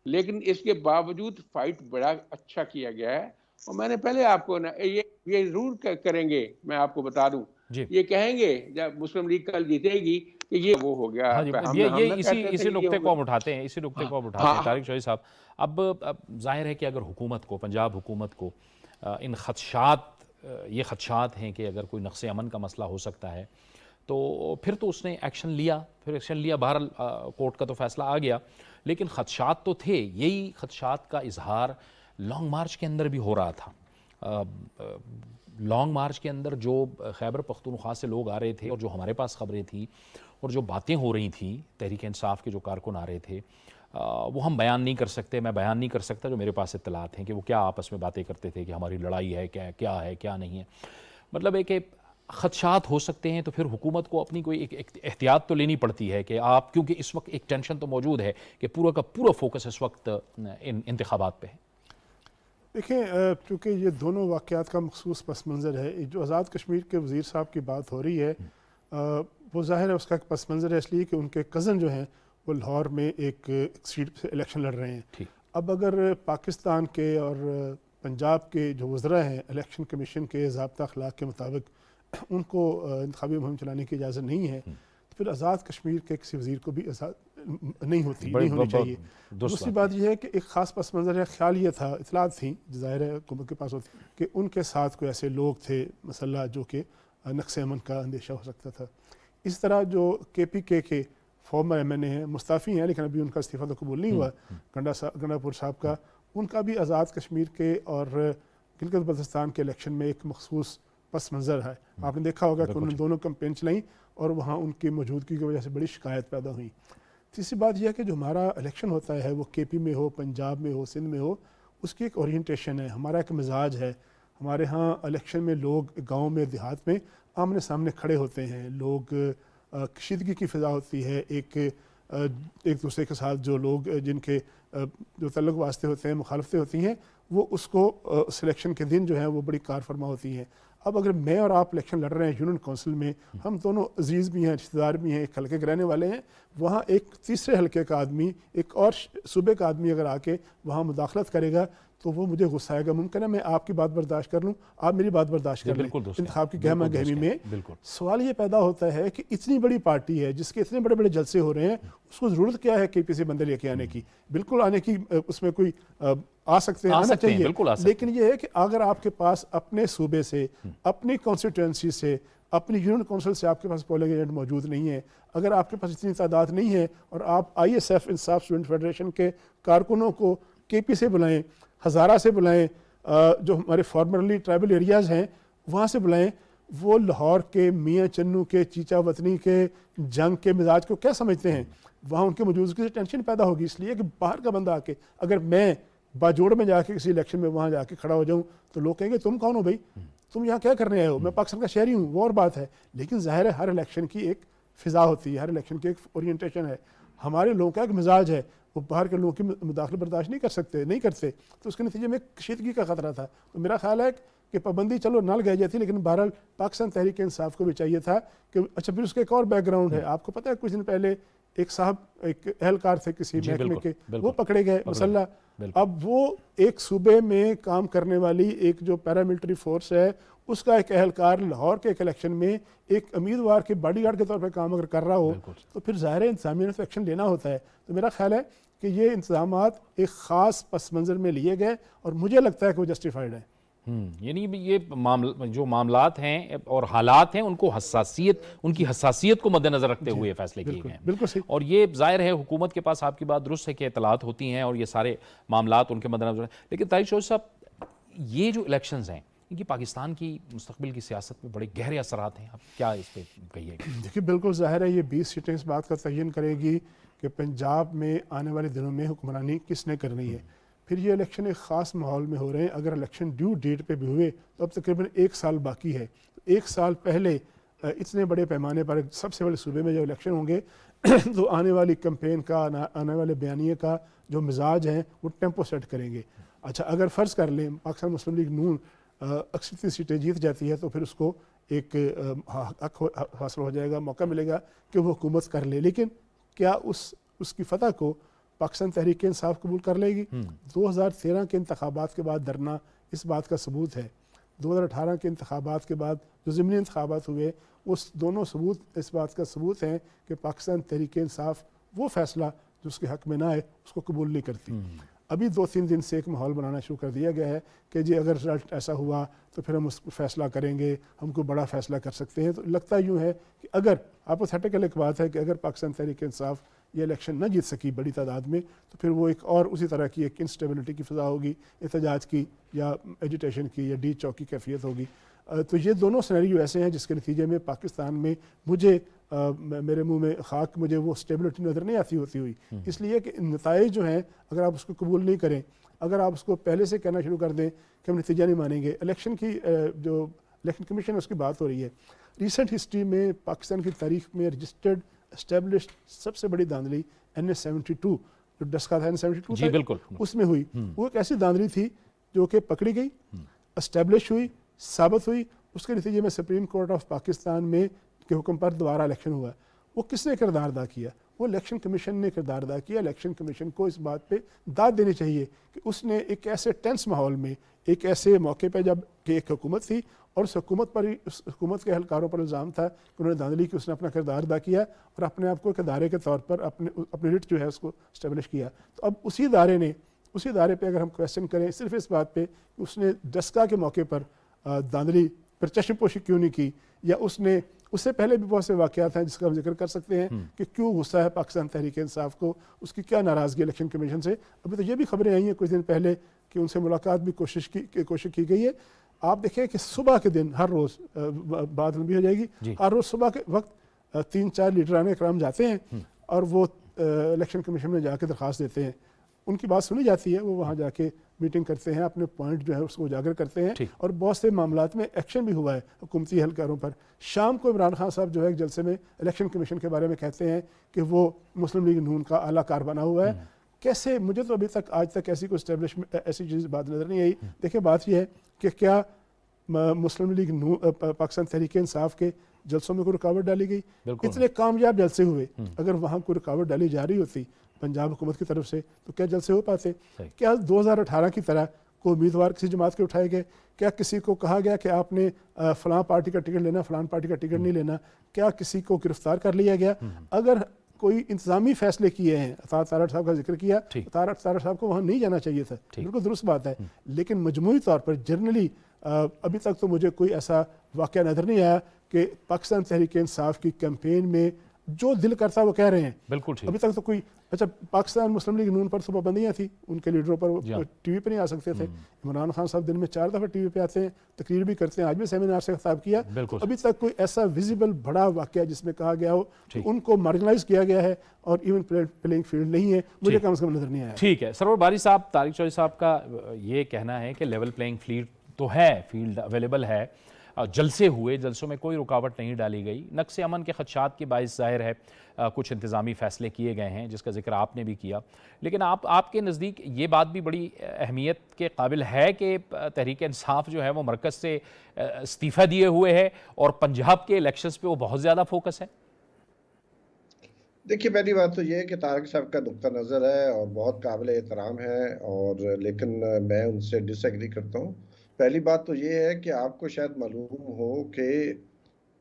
Speaker 3: لیکن اس کے باوجود فائٹ بڑا اچھا کیا گیا ہے۔ اور میں نے پہلے آپ کو یہ ضرور کریں گے، میں آپ کو بتا دوں،
Speaker 2: جی
Speaker 3: یہ کہیں گے جب مسلم لیگ کل جیتے گی کہ یہ وہ ہو گیا،
Speaker 2: ہاں جی،
Speaker 3: ہم
Speaker 2: یہ
Speaker 3: نہ کہتے تھے
Speaker 2: اسی
Speaker 3: کہ یہ
Speaker 2: نقطے
Speaker 3: ہو
Speaker 2: کو
Speaker 3: گیا۔
Speaker 2: ہم اٹھاتے ہیں، اسی نقطے کو ہم اٹھاتے ہیں
Speaker 3: ہاں
Speaker 2: طارق شوقی صاحب۔ اب ظاہر ہے کہ اگر حکومت کو، پنجاب حکومت کو ان خدشات، یہ خدشات ہیں کہ اگر کوئی نقص امن کا مسئلہ ہو سکتا ہے تو پھر تو اس نے ایکشن لیا، بہرحال کورٹ کا تو فیصلہ آ گیا، لیکن خدشات تو تھے۔ یہی خدشات کا اظہار لانگ مارچ کے اندر بھی ہو رہا تھا۔ لانگ مارچ کے اندر جو خیبر پختونخوا سے لوگ آ رہے تھے اور جو ہمارے پاس خبریں تھیں اور جو باتیں ہو رہی تھیں، تحریک انصاف کے جو کارکن آ رہے تھے، وہ ہم بیان نہیں کر سکتے، میں بیان نہیں کر سکتا، جو میرے پاس اطلاعات ہیں کہ وہ کیا آپس میں باتیں کرتے تھے کہ ہماری لڑائی ہے، کیا ہے کیا نہیں ہے۔ مطلب ہے کہ خدشات ہو سکتے ہیں، تو پھر حکومت کو اپنی کوئی ایک احتیاط تو لینی پڑتی ہے کہ آپ، کیونکہ اس وقت ایک ٹینشن تو موجود ہے کہ پورا کا پورا فوکس اس وقت انتخابات پہ ہے۔
Speaker 1: دیکھیں، چونکہ یہ دونوں واقعات کا مخصوص پس منظر ہے، جو آزاد کشمیر کے وزیر صاحب کی بات ہو رہی ہے، وہ ظاہر ہے اس کا ایک پس منظر ہے اس لیے کہ ان کے کزن جو ہیں وہ لاہور میں ایک سیٹ سے الیکشن لڑ رہے ہیں۔
Speaker 2: ٹھیک،
Speaker 1: اب اگر پاکستان کے اور پنجاب کے جو وزراء ہیں الیکشن کمیشن کے ضابطہ اخلاق کے مطابق ان کو انتخابی مہم چلانے کی اجازت نہیں ہے، تو پھر آزاد کشمیر کے کسی وزیر کو بھی نہیں ہونی چاہیے۔ دوسری بات یہ ہے کہ ایک خاص پس منظر ہے، خیال یہ تھا، اطلاعات تھیں ظاہر ہے حکومت کے پاس ہوتی کہ ان کے ساتھ کوئی ایسے لوگ تھے مسلح جو کہ نقص امن کا اندیشہ ہو سکتا تھا۔ اس طرح جو کے پی کے فارمر ایم این اے ہیں، مستعفی ہیں لیکن ابھی ان کا استعفیٰ تو قبول نہیں ہوا، گنڈا پور صاحب کا، ان کا بھی آزاد کشمیر کے اور گلگت بلتستان کے الیکشن میں ایک مخصوص پس منظر ہے۔ آپ نے دیکھا ہوگا کہ انہوں نے دونوں کمپین چلائیں اور وہاں ان کی موجودگی کی وجہ سے بڑی شکایت پیدا ہوئی۔ تیسری بات یہ ہے کہ جو ہمارا الیکشن ہوتا ہے وہ کے پی میں ہو، پنجاب میں ہو، سندھ میں ہو، اس کی ایک اورینٹیشن ہے، ہمارا ایک مزاج ہے۔ ہمارے ہاں الیکشن میں لوگ گاؤں میں دیہات میں آمنے سامنے کھڑے ہوتے ہیں، لوگ کشیدگی کی فضا ہوتی ہے، ایک دوسرے کے ساتھ جو لوگ جن کے جو تعلق واسطے ہوتے ہیں، مخالفتیں ہوتی ہیں، وہ اس کو سلیکشن کے دن جو ہیں وہ بڑی کار فرما ہوتی ہیں۔ اب اگر میں اور آپ الیکشن لڑ رہے ہیں یونین کونسل میں، ہم دونوں عزیز بھی ہیں، رشتہ دار بھی ہیں، ایک حلقے کے رہنے والے ہیں، وہاں ایک تیسرے حلقے کا آدمی، ایک اور صوبے کا آدمی اگر آ کے وہاں مداخلت کرے گا تو وہ مجھے غصہ آئے گا۔ ممکن ہے میں آپ کی بات برداشت کر لوں، آپ میری بات برداشت کر لیں، انتخاب کی گہما گہمی میں۔ سوال یہ پیدا ہوتا ہے کہ اتنی بڑی پارٹی ہے جس کے اتنے بڑے بڑے جلسے ہو رہے ہیں، اس کو ضرورت کیا ہے کہ کسی بندے لے کے آنے کی؟ بالکل آنے کی، اس میں کوئی آ سکتے ہیں، آنا چاہیے، لیکن یہ ہے کہ اگر آپ کے پاس اپنے صوبے سے، اپنی کانسٹیٹوئنسی سے، اپنی یونین کونسل سے آپ کے پاس پولنگ ایجنٹ موجود نہیں ہے، اگر آپ کے پاس اتنی تعداد نہیں ہے اور آپ آئی ایس ایف انصاف اسٹوڈنٹ فیڈریشن کے کارکنوں کو کے پی سے بلائیں، ہزارہ سے بلائیں، جو ہمارے فارمرلی ٹرائبل ایریاز ہیں وہاں سے بلائیں، وہ لاہور کے میاں چنو کے، چیچا وطنی کے، جنگ کے مزاج کو کیا سمجھتے ہیں؟ وہاں ان کی موجودگی سے ٹینشن پیدا ہوگی، اس لیے کہ باہر کا بندہ آ کے اگر میں باجوڑ میں جا کے کسی الیکشن میں وہاں جا کے کھڑا ہو جاؤں تو لوگ کہیں گے تم کون ہو بھائی، تم یہاں کیا کرنے آئے ہو؟ میں پاکستان کا شہری ہوں، وہ اور بات ہے، لیکن ظاہر ہے ہر الیکشن کی ایک فضا ہوتی ہے، ہر الیکشن کی ایک اورینٹیشن ہے۔ ہمارے لوگوں کا ایک مزاج ہے، وہ باہر کے لوگوں کی مداخلت برداشت نہیں کرتے، تو اس کے نتیجے میں کشیدگی کا خطرہ تھا۔ تو میرا خیال ہے کہ پابندی چلو نہ لگائی جاتی، لیکن بہرحال پاکستان تحریک انصاف کو بھی چاہیے تھا کہ اچھا پھر اس کا ایک اور بیک گراؤنڈ ہے۔ آپ کو پتہ ہے کچھ دن پہلے ایک صاحب، ایک اہلکار تھے کسی محکمے کے، وہ پکڑے گئے مسلح۔ اب وہ ایک صوبے میں کام کرنے والی ایک جو پیراملٹری فورس ہے، اس کا ایک اہلکار لاہور کے ایک الیکشن میں ایک امیدوار کے باڈی گارڈ کے طور پہ کام اگر کر رہا ہو تو پھر ظاہر انتظامیہ نے تو ایکشن لینا ہوتا ہے۔ تو میرا خیال ہے کہ یہ انتظامات ایک خاص پس منظر میں لیے گئے اور مجھے لگتا ہے کہ وہ جسٹیفائڈ ہیں۔
Speaker 2: یعنی یہ جو معاملات ہیں اور حالات ہیں ان کو ان کی حساسیت کو مد نظر رکھتے ہوئے فیصلے کیے گئے ہیں.
Speaker 1: بالکل صحیح.
Speaker 2: اور یہ ظاہر ہے حکومت کے پاس آپ کی بات درست ہے کہ اطلاعات ہوتی ہیں اور یہ سارے معاملات ان کے مد نظر ہیں. لیکن طارق چودھری صاحب یہ جو الیکشنز ہیں ان کی پاکستان کی مستقبل کی سیاست میں بڑے گہرے اثرات ہیں. آپ کیا اس پہ کہیے گا؟
Speaker 1: دیکھیے بالکل ظاہر ہے یہ 20 سیٹیں اس بات کا تعین کرے گی کہ پنجاب میں آنے والے دنوں میں حکمرانی کس نے کرنی ہے. پھر یہ الیکشن ایک خاص ماحول میں ہو رہے ہیں. اگر الیکشن ڈیو ڈیٹ پہ بھی ہوئے تو اب تقریباً 1 سال باقی ہے. 1 سال پہلے اتنے بڑے پیمانے پر سب سے بڑے صوبے میں جب الیکشن ہوں گے تو آنے والی کمپین کا آنے والے بیانیے کا جو مزاج ہیں وہ ٹیمپو سیٹ کریں گے. اچھا اگر فرض کر لیں پاکستان مسلم لیگ نون اکثریتی سیٹیں جیت جاتی ہے تو پھر اس کو ایک حق حاصل ہو جائے گا, موقع ملے گا کہ وہ حکومت کر لے. لیکن کیا اس کی فتح کو پاکستان تحریک انصاف قبول کر لے گی؟ 2013 کے انتخابات کے بعد ڈرنا اس بات کا ثبوت ہے. 2018 کے انتخابات کے بعد جو ضمنی انتخابات ہوئے اس دونوں ثبوت اس بات کا ثبوت ہیں کہ پاکستان تحریک انصاف وہ فیصلہ جو اس کے حق میں نہ آئے اس کو قبول نہیں کرتی. ابھی 2-3 دن سے ایک ماحول بنانا شروع کر دیا گیا ہے کہ جی اگر رزلٹ ایسا ہوا تو پھر ہم اس کو فیصلہ کریں گے, ہم کو بڑا فیصلہ کر سکتے ہیں. تو لگتا یوں ہے کہ اگر ہائپوتھیٹیکل ایک بات ہے کہ اگر پاکستان تحریک انصاف یہ الیکشن نہ جیت سکی بڑی تعداد میں تو پھر وہ ایک اور اسی طرح کی ایک انسٹیبلٹی کی فضا ہوگی, احتجاج کی یا ایجیٹیشن کی یا ڈی چوک کی کیفیت ہوگی. تو یہ دونوں سینیریو ایسے ہیں جس کے نتیجے میں پاکستان میں مجھے میرے منہ میں خاک مجھے وہ اسٹیبلٹی نظر نہیں آتی ہوتی ہوئی. اس لیے کہ نتائج جو ہیں اگر آپ اس کو قبول نہیں کریں, اگر آپ اس کو پہلے سے کہنا شروع کر دیں کہ ہم نتیجہ نہیں مانیں گے. الیکشن کی جو الیکشن کمیشن ہے اس کی بات ہو رہی ہے. ریسنٹ ہسٹری میں پاکستان کی تاریخ میں رجسٹرڈ اسٹیبلشڈ سب سے بڑی دھاندلی NS-72 جو ڈسکا تھا NS-72
Speaker 2: جی بالکل
Speaker 1: اس میں ہوئی. وہ ایک ایسی دھاندلی تھی جو کہ پکڑی گئی, اسٹیبلش ہوئی, ثابت ہوئی. اس کے نتیجے میں سپریم کورٹ آف پاکستان میں کے حکم پر دوبارہ الیکشن ہوا. وہ کس نے کردار ادا کیا؟ وہ الیکشن کمیشن نے کردار ادا کیا. الیکشن کمیشن کو اس بات پہ داد دینی چاہیے کہ اس نے ایک ایسے ٹینس ماحول میں ایک ایسے موقع پہ جب کہ ایک حکومت تھی اور اس حکومت پر اس حکومت کے اہلکاروں پر الزام تھا کہ انہوں نے دھاندلی کی, اس نے اپنا کردار ادا کیا اور اپنے آپ کو ایک ادارے کے طور پر اپنے رٹ جو ہے اس کو اسٹیبلش کیا. تو اب اسی ادارے پہ اگر ہم کویسچن کریں صرف اس بات پہ کہ اس نے ڈسکا کے موقع پر دھاندلی پر چشم پوشی کیوں نہیں کی, یا اس سے پہلے بھی بہت سے واقعات ہیں جس کا ہم ذکر کر سکتے ہیں کہ کیوں غصہ ہے پاکستان تحریک انصاف کو, اس کی کیا ناراضگی الیکشن کمیشن سے. ابھی تو یہ بھی خبریں آئی ہیں کچھ دن پہلے کہ ان سے ملاقات بھی کوشش کی گئی ہے. آپ دیکھیں کہ صبح کے دن ہر روز بات لمبی ہو جائے گی, ہر روز صبح کے وقت 3-4 لیڈران اکرام جاتے ہیں اور وہ الیکشن کمیشن میں جا کے درخواست دیتے ہیں. ان کی بات سنی جاتی ہے, وہ وہاں جا کے میٹنگ کرتے ہیں, اپنے پوائنٹ جو ہے اس کو اجاگر کرتے ہیں اور بہت سے معاملات میں ایکشن بھی ہوا ہے حکومتی اہلکاروں پر. شام کو عمران خان صاحب جو ہے ایک جلسے میں الیکشن کمیشن کے بارے میں کہتے ہیں کہ وہ مسلم لیگ نون کا اعلیٰ کار بنا ہوا ہے. کیسے؟ مجھے تو ابھی تک آج تک ایسی کوئی اسٹیبلشمنٹ ایسی چیز بات نظر نہیں آئی. دیکھیں بات یہ ہے کہ کیا مسلم لیگ نون پاکستان تحریک انصاف کے جلسوں میں کوئی رکاوٹ ڈالی گئی؟ اتنے کامیاب جلسے ہوئے, اگر وہاں کوئی رکاوٹ ڈالی جا رہی ہوتی پنجاب حکومت کی طرف سے تو کیا جلسے ہو پاتے؟ کیا 2018 کی طرح کوئی امیدوار کسی جماعت کے اٹھائے گئے؟ کیا کسی کو کہا گیا کہ آپ نے فلاں پارٹی کا ٹکٹ لینا, فلاں پارٹی کا ٹکٹ نہیں لینا؟ کیا کسی کو گرفتار کر لیا گیا؟ اگر کوئی انتظامی فیصلے کیے ہیں, طارق صاحب کا ذکر کیا, طارق صاحب کو وہاں نہیں جانا چاہیے تھا, بالکل درست بات ہے. لیکن مجموعی طور پر جنرلی ابھی تک تو مجھے کوئی ایسا واقعہ نظر نہیں آیا کہ پاکستان تحریک انصاف کی کیمپین میں جو دل کرتا وہ کہہ رہے ہیں.
Speaker 2: بالکل
Speaker 1: ابھی تک تو کوئی اچھا پاکستان مسلم لیگ نون پر تو پابندیاں تھیں, ان کے لیڈروں پر ٹی وی پہ نہیں آ سکتے تھے. عمران خان صاحب دن میں 4 دفعہ ٹی وی پہ آتے ہیں, تقریر بھی کرتے ہیں, آج بھی سیمینار سے خطاب کیا. ابھی تک کوئی ایسا ویزیبل بڑا واقعہ جس میں کہا گیا ہو کہ ان کو مارجنلائز کیا گیا ہے اور ایون پلینگ فیلڈ نہیں ہے, مجھے کم از کم نظر نہیں آیا.
Speaker 2: ٹھیک ہے سرور باری صاحب, طارق چودھری صاحب کا یہ کہنا ہے کہ لیول پلینگ فیلڈ تو ہے, فیلڈ اویلیبل ہے, جلسے ہوئے, جلسوں میں کوئی رکاوٹ نہیں ڈالی گئی. نقص امن کے خدشات کے باعث ظاہر ہے کچھ انتظامی فیصلے کیے گئے ہیں جس کا ذکر آپ نے بھی کیا. لیکن آپ کے نزدیک یہ بات بھی بڑی اہمیت کے قابل ہے کہ تحریک انصاف جو ہے وہ مرکز سے استعفیٰ دیے ہوئے ہے اور پنجاب کے الیکشنز پہ وہ بہت زیادہ فوکس ہے.
Speaker 4: دیکھیے پہلی بات تو یہ ہے کہ طارق صاحب کا نقطہ نظر ہے اور بہت قابل احترام ہے, اور لیکن میں ان سے ڈس ایگری کرتا ہوں. پہلی بات تو یہ ہے کہ آپ کو شاید معلوم ہو کہ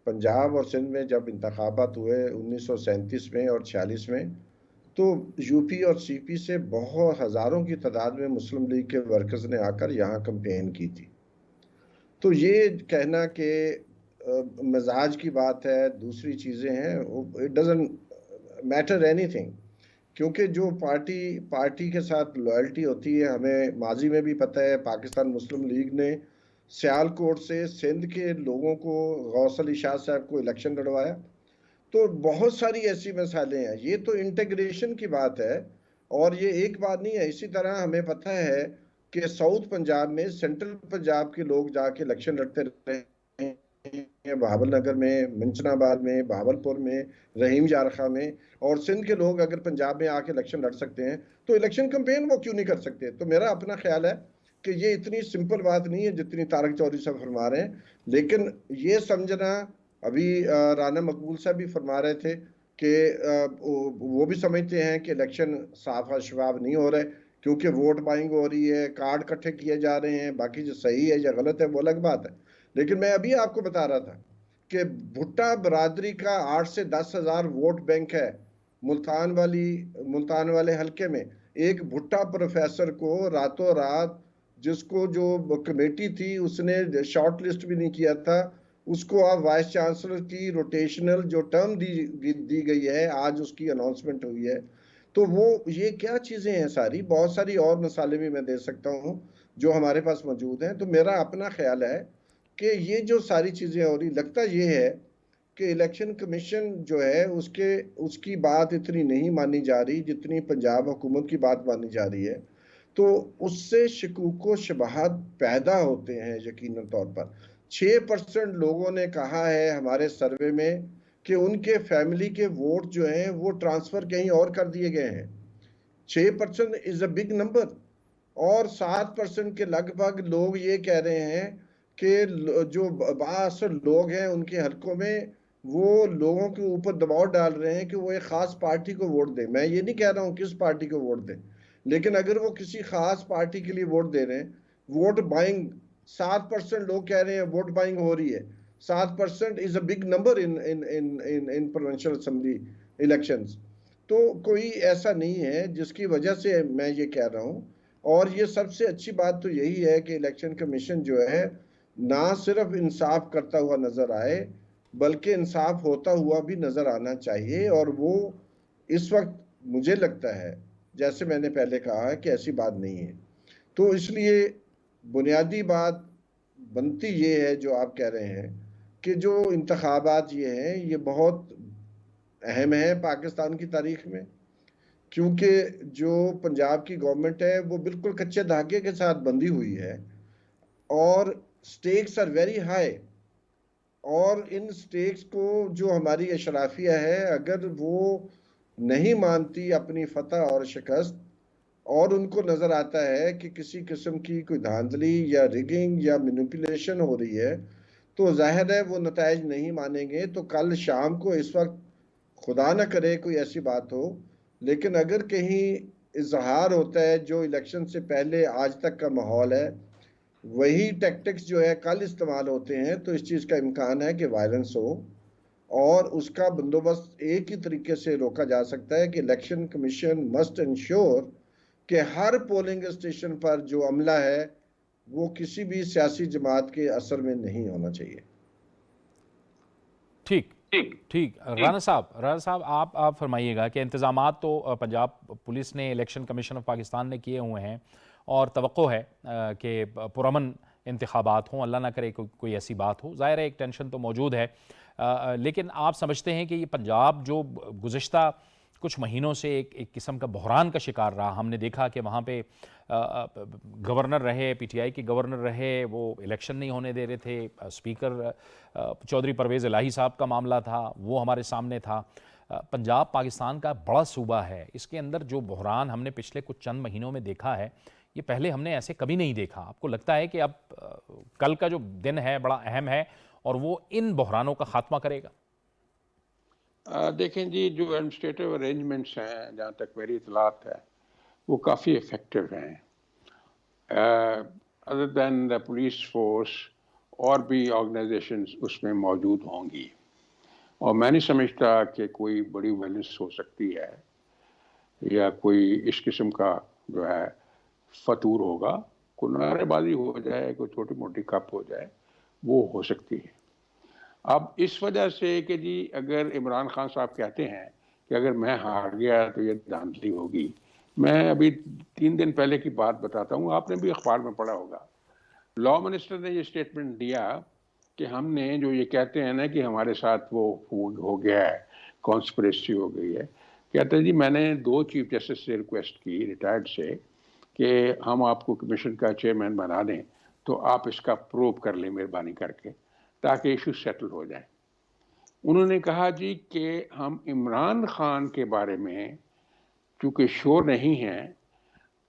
Speaker 4: پنجاب اور سندھ میں جب انتخابات ہوئے 1937 میں اور 46 میں, تو یو پی اور سی پی سے بہت ہزاروں کی تعداد میں مسلم لیگ کے ورکرز نے آ کر یہاں کمپین کی تھی. تو یہ کہنا کہ مزاج کی بات ہے، دوسری چیزیں ہیں، it doesn't matter any thing, کیونکہ جو پارٹی کے ساتھ لائلٹی ہوتی ہے، ہمیں ماضی میں بھی پتہ ہے پاکستان مسلم لیگ نے سیالکوٹ سے سندھ کے لوگوں کو، غوث علی شاہ صاحب کو الیکشن لڑوایا. تو بہت ساری ایسی مسائلیں ہیں. یہ تو انٹیگریشن کی بات ہے اور یہ ایک بات نہیں ہے. اسی طرح ہمیں پتہ ہے کہ ساؤتھ پنجاب میں سینٹرل پنجاب کے لوگ جا کے الیکشن لڑتے رہے ہیں، بہاول نگر میں، منچن آباد میں، بہاولپور میں، رحیم یارخا میں، اور سندھ کے لوگ اگر پنجاب میں آ کے الیکشن لڑ سکتے ہیں تو الیکشن کمپین وہ کیوں نہیں کر سکتے؟ تو میرا اپنا خیال ہے کہ یہ اتنی سمپل بات نہیں ہے جتنی طارق چودھری صاحب فرما رہے ہیں. لیکن یہ سمجھنا، ابھی رانا مقبول صاحب بھی فرما رہے تھے کہ وہ بھی سمجھتے ہیں کہ الیکشن صاف اور شفاف نہیں ہو رہے کیونکہ ووٹ بائنگ ہو رہی ہے، کارڈ کٹھے کیے جا رہے ہیں. باقی جو صحیح ہے یا غلط ہے وہ الگ بات ہے. لیکن میں ابھی آپ کو بتا رہا تھا کہ بھٹا برادری کا 8 سے 10 ہزار ووٹ بینک ہے ملتان والے حلقے میں. ایک بھٹا پروفیسر کو راتوں رات، جس کو جو کمیٹی تھی اس نے شارٹ لسٹ بھی نہیں کیا تھا، اس کو اب وائس چانسلر کی روٹیشنل جو ٹرم دی گئی ہے، آج اس کی اناؤنسمنٹ ہوئی ہے. تو وہ یہ کیا چیزیں ہیں ساری، بہت ساری اور مثالیں بھی میں دے سکتا ہوں جو ہمارے پاس موجود ہیں. تو میرا اپنا خیال ہے کہ یہ جو ساری چیزیں ہو رہی، لگتا یہ ہے کہ الیکشن کمیشن جو ہے اس کی بات اتنی نہیں مانی جا رہی جتنی پنجاب حکومت کی بات مانی جا رہی ہے. تو اس سے شکوک و شبہات پیدا ہوتے ہیں یقیناً طور پر. 6% لوگوں نے کہا ہے ہمارے سروے میں کہ ان کے فیملی کے ووٹ جو ہیں وہ ٹرانسفر کہیں اور کر دیے گئے ہیں. 6% از اے بگ نمبر. اور 7% کے لگ بھگ لوگ یہ کہہ رہے ہیں کہ جو بااثر لوگ ہیں ان کے حلقوں میں، وہ لوگوں کے اوپر دباؤ ڈال رہے ہیں کہ وہ ایک خاص پارٹی کو ووٹ دیں. میں یہ نہیں کہہ رہا ہوں کس پارٹی کو ووٹ دیں، لیکن اگر وہ کسی خاص پارٹی کے لیے ووٹ دے رہے ہیں، ووٹ بائنگ 7% لوگ کہہ رہے ہیں ووٹ بائنگ ہو رہی ہے. 7% is a big number in provincial assembly elections. تو کوئی ایسا نہیں ہے جس کی وجہ سے میں یہ کہہ رہا ہوں. اور یہ سب سے اچھی بات تو یہی ہے کہ الیکشن کمیشن جو ہے نہ صرف انصاف کرتا ہوا نظر آئے بلکہ انصاف ہوتا ہوا بھی نظر آنا چاہیے. اور وہ اس وقت مجھے لگتا ہے، جیسے میں نے پہلے کہا، کہ ایسی بات نہیں ہے. تو اس لیے بنیادی بات بنتی یہ ہے جو آپ کہہ رہے ہیں کہ جو انتخابات یہ ہیں یہ بہت اہم ہیں پاکستان کی تاریخ میں، کیونکہ جو پنجاب کی گورنمنٹ ہے وہ بالکل کچے دھاگے کے ساتھ بندھی ہوئی ہے اور سٹیکس آر ویری ہائی. اور ان سٹیکس کو جو ہماری اشرافیہ ہے اگر وہ نہیں مانتی اپنی فتح اور شکست، اور ان کو نظر آتا ہے کہ کسی قسم کی کوئی دھاندلی یا ریگنگ یا مینیپولیشن ہو رہی ہے، تو ظاہر ہے وہ نتائج نہیں مانیں گے. تو کل شام کو، اس وقت خدا نہ کرے کوئی ایسی بات ہو، لیکن اگر کہیں اظہار ہوتا ہے جو الیکشن سے پہلے آج تک کا ماحول ہے، وہی ٹیکٹکس جو ہے کل استعمال ہوتے ہیں، تو اس چیز کا امکان ہے کہ وائلنس ہو. اور اس کا بندوبست ایک ہی طریقے سے روکا جا سکتا ہے کہ الیکشن کمیشن مسٹ انشور کہ ہر پولنگ اسٹیشن پر جو عملہ ہے وہ کسی بھی سیاسی جماعت کے اثر میں نہیں ہونا چاہیے.
Speaker 2: ٹھیک. رانا صاحب آپ فرمائیے گا کہ انتظامات تو پنجاب پولیس نے، الیکشن کمیشن آف پاکستان نے کیے ہوئے ہیں اور توقع ہے کہ پرامن انتخابات ہوں، اللہ نہ کرے کوئی ایسی بات ہو. ظاہر ہے ایک ٹینشن تو موجود ہے، لیکن آپ سمجھتے ہیں کہ یہ پنجاب جو گزشتہ کچھ مہینوں سے ایک قسم کا بحران کا شکار رہا، ہم نے دیکھا کہ وہاں پہ گورنر رہے، پی ٹی آئی کے گورنر رہے، وہ الیکشن نہیں ہونے دے رہے تھے. اسپیکر چودھری پرویز الہی صاحب کا معاملہ تھا، وہ ہمارے سامنے تھا. پنجاب پاکستان کا بڑا صوبہ ہے، اس کے اندر جو بحران ہم نے پچھلے کچھ چند مہینوں میں دیکھا ہے، یہ پہلے ہم نے ایسے کبھی نہیں دیکھا. آپ کو لگتا ہے کہ اب کل کا جو دن ہے بڑا اہم ہے اور وہ ان بحرانوں کا خاتمہ کرے گا؟
Speaker 3: دیکھیں جی، جو ایڈمنسٹریٹو ارینجمنٹس ہیں جہاں تک میری اطلاعات ہے وہ کافی افیکٹو ہیں. Other than the police force اور بھی آرگنائزیشنز اس میں موجود ہوں گی، اور میں نہیں سمجھتا کہ کوئی بڑی وائلنس ہو سکتی ہے یا کوئی اس قسم کا جو ہے فتور ہوگا. کوئی نعرے بازی ہو جائے، کوئی چھوٹی موٹی کپ ہو جائے، وہ ہو سکتی ہے۔ اب اس وجہ سے کہ جی اگر عمران خان صاحب کہتے ہیں کہ اگر میں ہار گیا تو یہ دھاندلی ہوگی، میں ابھی 3 دن پہلے کی بات بتاتا ہوں، آپ نے بھی اخبار میں پڑھا ہوگا۔ لا منسٹر نے یہ سٹیٹمنٹ دیا کہ ہم نے جو یہ کہتے ہیں نا کہ ہمارے ساتھ وہ ہو گیا ہے، کانسپریسی ہو گئی ہے، کہتے ہیں جی میں نے 2 چیف جسٹس سے ریکویسٹ کی ریٹائرڈ سے کہ ہم آپ کو کمیشن کا چیئرمین بنا دیں تو آپ اس کا پروب کر لیں مہربانی کر کے تاکہ ایشو سیٹل ہو جائیں۔ انہوں نے کہا جی کہ ہم عمران خان کے بارے میں چونکہ شور نہیں ہیں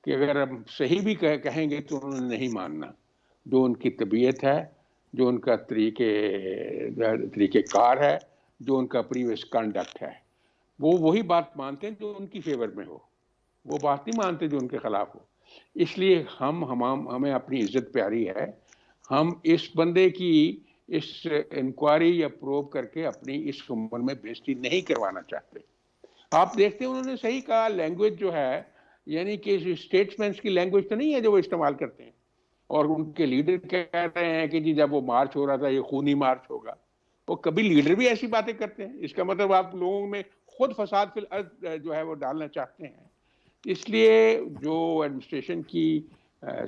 Speaker 3: کہ اگر ہم صحیح بھی کہیں گے تو انہوں نے نہیں ماننا، جو ان کی طبیعت ہے، جو ان کا طریقہ کار ہے، جو ان کا پریویس کنڈکٹ ہے، وہ وہی بات مانتے ہیں جو ان کی فیور میں ہو، وہ بات نہیں مانتے جو ان کے خلاف ہو۔ اس لیے ہمیں اپنی عزت پیاری ہے، ہم اس بندے کی اس انکوائری یا پروب کر کے اپنی اس عمر میں بےزتی نہیں کروانا چاہتے۔ آپ دیکھتے ہیں انہوں نے صحیح کہا، لینگویج جو ہے یعنی کہ اسٹیٹسمینس کی لینگویج تو نہیں ہے جو وہ استعمال کرتے ہیں، اور ان کے لیڈر کہہ رہے ہیں کہ جی جب وہ مارچ ہو رہا تھا یہ خونی مارچ ہوگا۔ وہ کبھی لیڈر بھی ایسی باتیں کرتے ہیں؟ اس کا مطلب آپ لوگوں میں خود فساد فی الارض جو ہے وہ ڈالنا چاہتے ہیں۔ اس لیے جو ایڈمنسٹریشن کی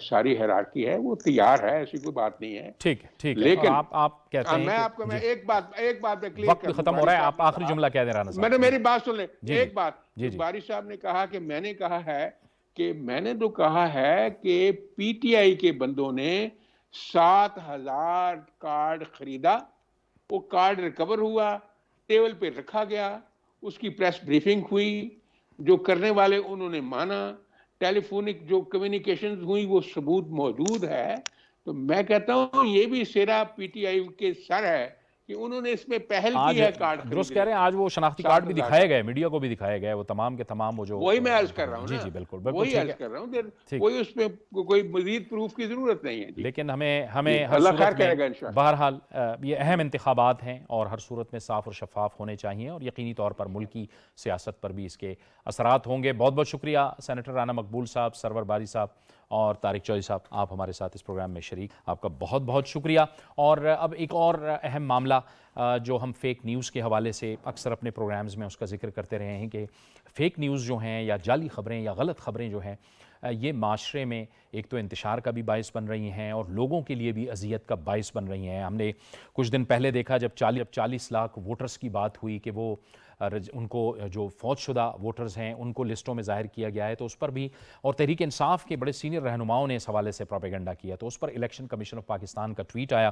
Speaker 3: ساری ہیرارکی ہے وہ تیار ہے، ایسی کوئی بات نہیں ہے۔
Speaker 2: ٹھیک ہے،
Speaker 3: لیکن
Speaker 2: آپ کہتے ہیں
Speaker 3: میں
Speaker 2: کہ
Speaker 3: آپ کو میں ایک بات میں کلیئر
Speaker 2: وقت بھی ختم ہو رہا ہے، آپ آخری جملہ کہہ دیں رانا صاحب۔
Speaker 3: میں نے میری بات سن لیں، ایک بات
Speaker 2: جی
Speaker 3: باری صاحب نے کہا کہ میں نے کہا ہے کہ میں نے تو کہا ہے کہ پی ٹی آئی کے بندوں نے 7,000 کارڈ خریدا، وہ کارڈ ریکور ہوا، ٹیبل پہ رکھا گیا، اس کی پریس بریفنگ ہوئی، جو کرنے والے انہوں نے مانا، ٹیلی فونک جو کمیونیکیشن ہوئی وہ ثبوت موجود ہے۔ تو میں کہتا ہوں یہ بھی سیرا پی ٹی آئی کے سر ہے کہ انہوں نے اس میں پہل کی ہے کارڈ خریدنے۔
Speaker 2: درست کہہ رہے ہیں، آج وہ شناختی کارڈ بھی دکھائے گئے، میڈیا کو بھی دکھائے گئے، وہ تمام کے تمام وہ جو
Speaker 3: وہی میں عرض کر رہا ہوں نا،
Speaker 2: جی بالکل
Speaker 3: وہی عرض کر رہا ہوں، کوئی اس میں کوئی مزید پروف کی ضرورت نہیں ہے۔
Speaker 2: لیکن ہمیں ہر
Speaker 3: اللہ خیر
Speaker 2: صورت
Speaker 3: کرے گا
Speaker 2: میں
Speaker 3: انشاءاللہ۔
Speaker 2: بہرحال یہ اہم انتخابات ہیں اور ہر صورت میں صاف اور شفاف ہونے چاہیے، اور یقینی طور پر ملکی سیاست پر بھی اس کے اثرات ہوں گے۔ بہت بہت شکریہ سینیٹر رانا مقبول صاحب، سرور باری صاحب اور طارق چودھری صاحب، آپ ہمارے ساتھ اس پروگرام میں شریک، آپ کا بہت بہت شکریہ۔ اور اب ایک اور اہم معاملہ جو ہم فیک نیوز کے حوالے سے اکثر اپنے پروگرامز میں اس کا ذکر کرتے رہے ہیں کہ فیک نیوز جو ہیں یا جعلی خبریں یا غلط خبریں جو ہیں یہ معاشرے میں ایک تو انتشار کا بھی باعث بن رہی ہیں اور لوگوں کے لیے بھی اذیت کا باعث بن رہی ہیں۔ ہم نے کچھ دن پہلے دیکھا جب 40 لاکھ ووٹرز کی بات ہوئی کہ وہ ان کو جو فوت شدہ ووٹرز ہیں ان کو لسٹوں میں ظاہر کیا گیا ہے، تو اس پر بھی اور تحریک انصاف کے بڑے سینئر رہنماؤں نے اس حوالے سے پروپیگنڈا کیا، تو اس پر الیکشن کمیشن آف پاکستان کا ٹویٹ آیا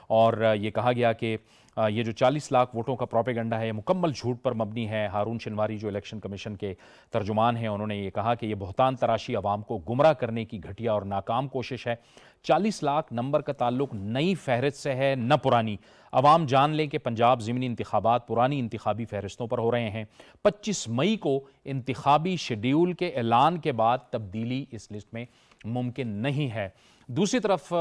Speaker 2: اور یہ کہا گیا کہ یہ جو 40 لاکھ ووٹوں کا پروپیگنڈا ہے یہ مکمل جھوٹ پر مبنی ہے۔ ہارون شنواری جو الیکشن کمیشن کے ترجمان ہیں انہوں نے یہ کہا کہ یہ بہتان تراشی عوام کو گمراہ کرنے کی گھٹیا اور ناکام کوشش ہے۔ 40 لاکھ نمبر کا تعلق نئی فہرست سے ہے نہ پرانی۔ عوام جان لیں کہ پنجاب ضمنی انتخابات پرانی انتخابی فہرستوں پر ہو رہے ہیں۔ 25 مئی کو انتخابی شیڈیول کے اعلان کے بعد تبدیلی اس لسٹ میں ممکن نہیں ہے۔ دوسری طرف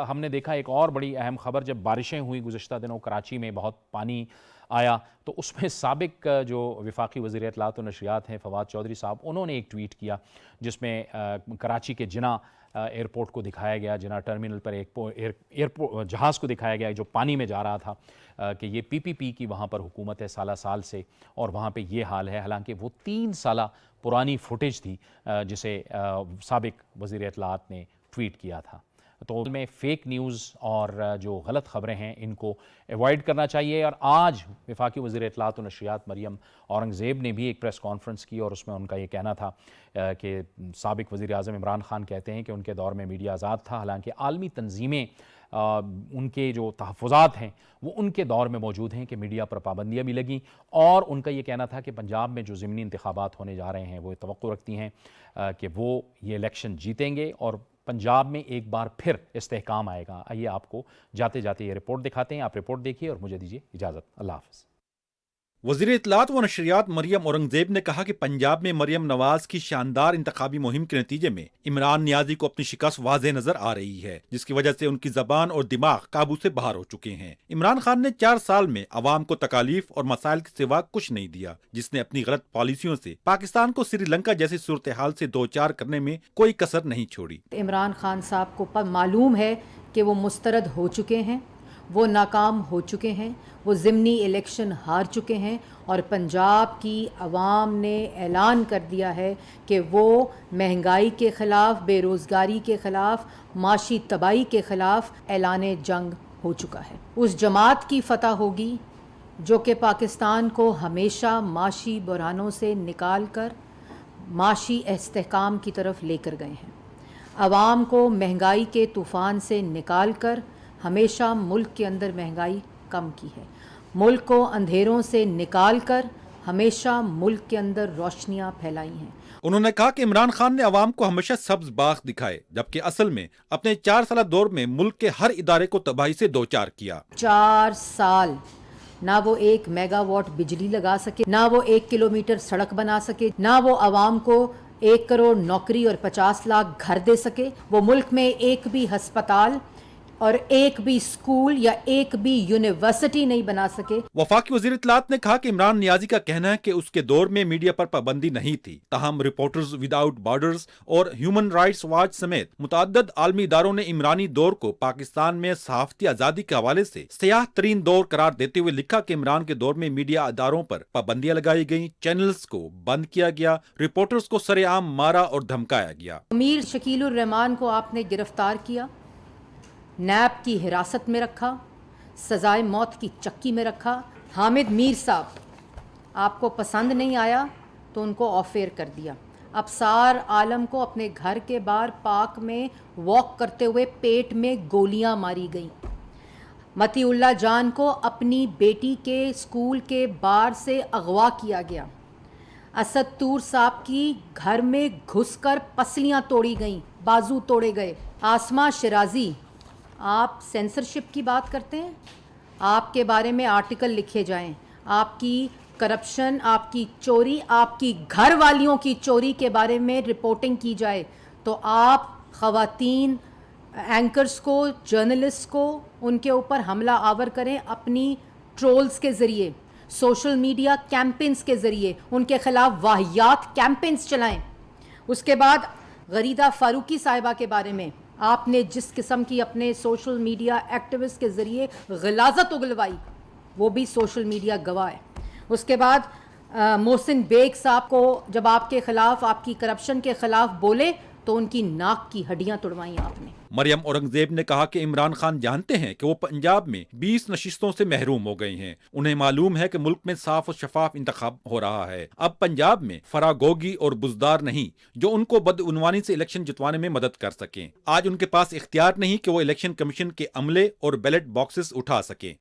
Speaker 2: ہم نے دیکھا ایک اور بڑی اہم خبر، جب بارشیں ہوئی گزشتہ دنوں کراچی میں بہت پانی آیا، تو اس میں سابق جو وفاقی وزیر اطلاعات و نشریات ہیں فواد چودھری صاحب، انہوں نے ایک ٹویٹ کیا جس میں کراچی کے جناح ایئرپورٹ کو دکھایا گیا، جناح ٹرمینل پر ایک جہاز کو دکھایا گیا جو پانی میں جا رہا تھا کہ یہ PPP کی وہاں پر حکومت ہے سالہ سال سے اور وہاں پہ یہ حال ہے، حالانکہ وہ 3 سالہ پرانی فوٹیج تھی جسے سابق وزیر اطلاعات نے ٹویٹ کیا تھا۔ تو میں فیک نیوز اور جو غلط خبریں ہیں ان کو ایوائڈ کرنا چاہیے۔ اور آج وفاقی وزیر اطلاعات و نشریات مریم اورنگزیب نے بھی ایک پریس کانفرنس کی اور اس میں ان کا یہ کہنا تھا کہ سابق وزیر اعظم عمران خان کہتے ہیں کہ ان کے دور میں میڈیا آزاد تھا، حالانکہ عالمی تنظیمیں ان کے جو تحفظات ہیں وہ ان کے دور میں موجود ہیں کہ میڈیا پر پابندیاں بھی لگیں، اور ان کا یہ کہنا تھا کہ پنجاب میں جو ضمنی انتخابات ہونے جا رہے ہیں وہ توقع رکھتی ہیں کہ وہ یہ الیکشن جیتیں گے اور پنجاب میں ایک بار پھر استحکام آئے گا۔ آئیے آپ کو جاتے جاتے یہ رپورٹ دکھاتے ہیں، آپ رپورٹ دیکھیے اور مجھے دیجیے اجازت۔ اللہ حافظ۔
Speaker 5: وزیر اطلاعات و نشریات مریم اورنگزیب نے کہا کہ پنجاب میں مریم نواز کی شاندار انتخابی مہم کے نتیجے میں عمران نیازی کو اپنی شکست واضح نظر آ رہی ہے، جس کی وجہ سے ان کی زبان اور دماغ قابو سے باہر ہو چکے ہیں۔ عمران خان نے 4 سال میں عوام کو تکالیف اور مسائل کے سوا کچھ نہیں دیا، جس نے اپنی غلط پالیسیوں سے پاکستان کو سری لنکا جیسی صورتحال سے دوچار کرنے میں کوئی کسر نہیں چھوڑی۔
Speaker 6: عمران خان صاحب کو معلوم ہے کہ وہ مسترد ہو چکے ہیں، وہ ناکام ہو چکے ہیں، وہ ضمنی الیکشن ہار چکے ہیں، اور پنجاب کی عوام نے اعلان کر دیا ہے کہ وہ مہنگائی کے خلاف، بے روزگاری کے خلاف، معاشی تباہی کے خلاف اعلان جنگ ہو چکا ہے۔ اس جماعت کی فتح ہوگی جو کہ پاکستان کو ہمیشہ معاشی بحرانوں سے نکال کر معاشی استحکام کی طرف لے کر گئے ہیں، عوام کو مہنگائی کے طوفان سے نکال کر ہمیشہ ملک کے اندر مہنگائی کم کی ہے، ملک کو اندھیروں سے نکال کر ہمیشہ ملک کے اندر روشنیاں پھیلائی ہیں۔
Speaker 5: انہوں نے کہا کہ عمران خان نے عوام کو ہمیشہ سبز باغ دکھائے، جبکہ اصل میں اپنے 4 سالہ دور میں ملک کے ہر ادارے کو تباہی سے دوچار کیا۔
Speaker 6: 4 سال نہ وہ 1 میگا واٹ بجلی لگا سکے، نہ وہ 1 کلومیٹر سڑک بنا سکے، نہ وہ عوام کو 1 کروڑ نوکری اور 50 لاکھ گھر دے سکے، وہ ملک میں ایک بھی ہسپتال اور ایک بھی اسکول یا ایک بھی یونیورسٹی نہیں بنا سکے۔
Speaker 5: وفاقی وزیر اطلاعات نے کہا کہ عمران نیازی کا کہنا ہے کہ اس کے دور میں میڈیا پر پابندی نہیں تھی، تاہم رپورٹرز وداؤٹ بارڈرز اور ہیومن رائٹس واچ سمیت متعدد عالمی اداروں نے عمرانی دور کو پاکستان میں صحافتی آزادی کے حوالے سے سیاہ ترین دور قرار دیتے ہوئے لکھا کہ عمران کے دور میں میڈیا اداروں پر پابندیاں لگائی گئیں، چینلز کو بند کیا گیا، رپورٹرز کو سرے عام مارا اور دھمکایا گیا۔
Speaker 6: امیر شکیل الرحمان کو آپ نے گرفتار کیا، نیب کی حراست میں رکھا، سزائے موت کی چکی میں رکھا۔ حامد میر صاحب آپ کو پسند نہیں آیا تو ان کو آف ایئر کر دیا۔ ابصار عالم کو اپنے گھر کے باہر پارک میں واک کرتے ہوئے پیٹ میں گولیاں ماری گئیں۔ متی اللہ جان کو اپنی بیٹی کے اسکول کے باہر سے اغوا کیا گیا۔ اسد طور صاحب کی گھر میں گھس کر پسلیاں توڑی گئیں، بازو توڑے گئے۔ آسمہ شرازی، آپ سینسرشپ کی بات کرتے ہیں، آپ کے بارے میں آرٹیکل لکھے جائیں، آپ کی کرپشن، آپ کی چوری، آپ کی گھر والیوں کی چوری کے بارے میں رپورٹنگ کی جائے، تو آپ خواتین اینکرز کو، جرنلسٹ کو ان کے اوپر حملہ آور کریں اپنی ٹرولز کے ذریعے، سوشل میڈیا کیمپینز کے ذریعے ان کے خلاف واہیات کیمپینز چلائیں۔ اس کے بعد غریدہ فاروقی صاحبہ کے بارے میں آپ نے جس قسم کی اپنے سوشل میڈیا ایکٹیوسٹ کے ذریعے غلاظت اگلوائی، وہ بھی سوشل میڈیا گواہ ہے۔ اس کے بعد محسن بیگ صاحب کو جب آپ کے خلاف، آپ کی کرپشن کے خلاف بولے تو ان کی ناک کی ہڈیاں توڑوائیں آپ نے۔
Speaker 5: مریم اورنگزیب نے کہا کہ عمران خان جانتے ہیں کہ وہ پنجاب میں 20 نشستوں سے محروم ہو گئے ہیں، انہیں معلوم ہے کہ ملک میں صاف و شفاف انتخاب ہو رہا ہے، اب پنجاب میں فراگوگی اور بزدار نہیں جو ان کو بدعنوانی سے الیکشن جتوانے میں مدد کر سکیں۔ آج ان کے پاس اختیار نہیں کہ وہ الیکشن کمیشن کے عملے اور بیلٹ باکسز اٹھا سکیں۔